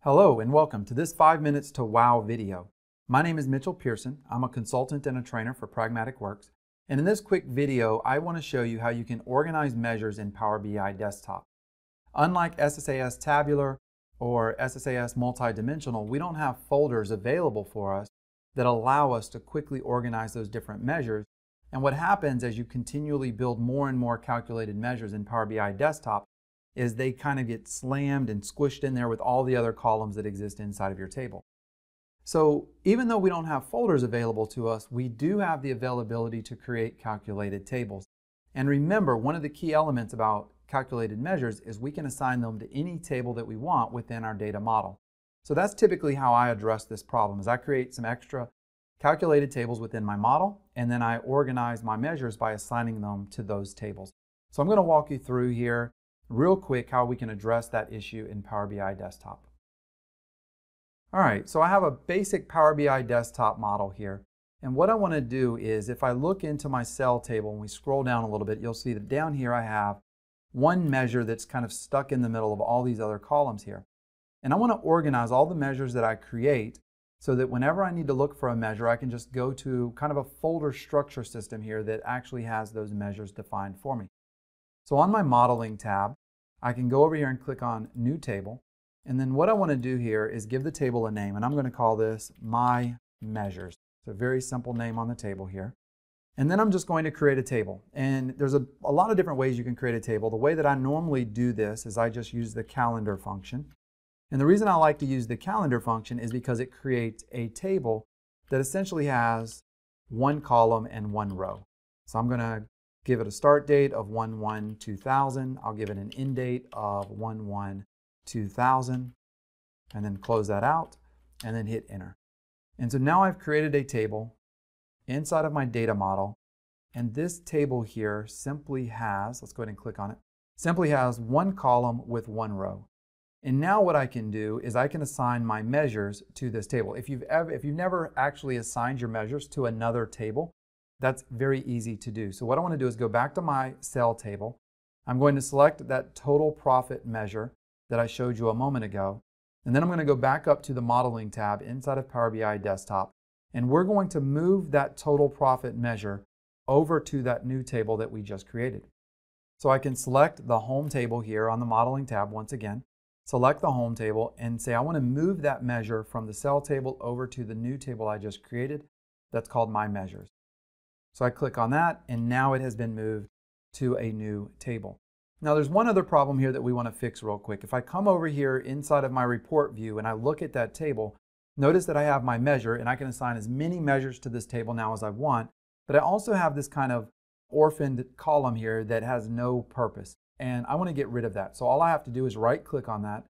Hello and welcome to this 5 Minutes to Wow video. My name is Mitchell Pearson. I'm a consultant and a trainer for Pragmatic Works. And in this quick video, I want to show you how you can organize measures in Power BI Desktop. Unlike SSAS Tabular or SSAS Multidimensional, we don't have folders available for us that allow us to quickly organize those different measures. And what happens as you continually build more and more calculated measures in Power BI Desktop is they kind of get slammed and squished in there with all the other columns that exist inside of your table. So even though we don't have folders available to us, we do have the availability to create calculated tables. And remember, one of the key elements about calculated measures is we can assign them to any table that we want within our data model. So that's typically how I address this problem, is I create some extra calculated tables within my model, and then I organize my measures by assigning them to those tables. So I'm going to walk you through here real quick how we can address that issue in Power BI Desktop. Alright, so I have a basic Power BI Desktop model here, and what I want to do is, if I look into my cell table and we scroll down a little bit, you'll see that down here I have one measure that's kind of stuck in the middle of all these other columns here. And I want to organize all the measures that I create so that whenever I need to look for a measure, I can just go to kind of a folder structure system here that actually has those measures defined for me. So on my Modeling tab, I can go over here and click on New Table. And then what I want to do here is give the table a name. And I'm going to call this My Measures. It's a very simple name on the table here. And then I'm just going to create a table. And there's a lot of different ways you can create a table. The way that I normally do this is I just use the calendar function. And the reason I like to use the calendar function is because it creates a table that essentially has one column and one row. So I'm going to give it a start date of 1/1/2000. I'll give it an end date of 1/1/2000, and then close that out, and then hit enter. And so now I've created a table inside of my data model, and this table here simply has, let's go ahead and click on it, simply has one column with one row. And now what I can do is I can assign my measures to this table. If you've never actually assigned your measures to another table, that's very easy to do. So what I want to do is go back to my cell table. I'm going to select that total profit measure that I showed you a moment ago. And then I'm going to go back up to the Modeling tab inside of Power BI Desktop. And we're going to move that total profit measure over to that new table that we just created. So I can select the Home table here on the Modeling tab once again. Select the Home table and say I want to move that measure from the cell table over to the new table I just created. That's called My Measures. So I click on that, and now it has been moved to a new table. Now there's one other problem here that we want to fix real quick. If I come over here inside of my report view and I look at that table, notice that I have my measure, and I can assign as many measures to this table now as I want, but I also have this kind of orphaned column here that has no purpose, and I want to get rid of that. So all I have to do is right click on that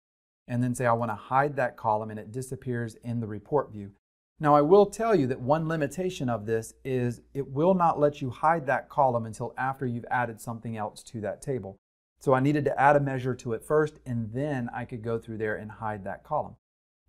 and then say I want to hide that column, and it disappears in the report view. Now I will tell you that one limitation of this is it will not let you hide that column until after you've added something else to that table. So I needed to add a measure to it first, and then I could go through there and hide that column.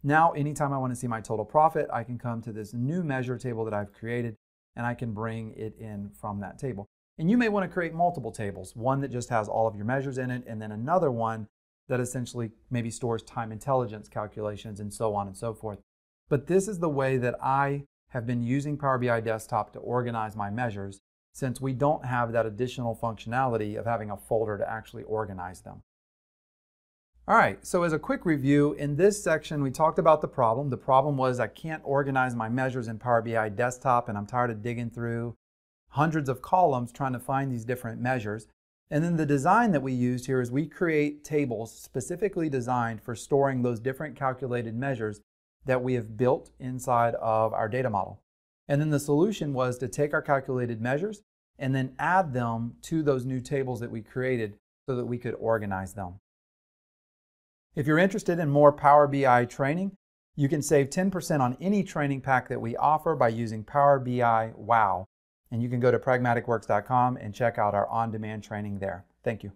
Now anytime I want to see my total profit, I can come to this new measure table that I've created, and I can bring it in from that table. And you may want to create multiple tables, one that just has all of your measures in it, and then another one that essentially maybe stores time intelligence calculations and so on and so forth. But this is the way that I have been using Power BI Desktop to organize my measures, since we don't have that additional functionality of having a folder to actually organize them. All right, so as a quick review, in this section we talked about the problem. The problem was I can't organize my measures in Power BI Desktop, and I'm tired of digging through hundreds of columns trying to find these different measures. And then the design that we used here is we create tables specifically designed for storing those different calculated measures that we have built inside of our data model. And then the solution was to take our calculated measures and then add them to those new tables that we created so that we could organize them. If you're interested in more Power BI training, you can save 10% on any training pack that we offer by using Power BI Wow. And you can go to pragmaticworks.com and check out our on-demand training there. Thank you.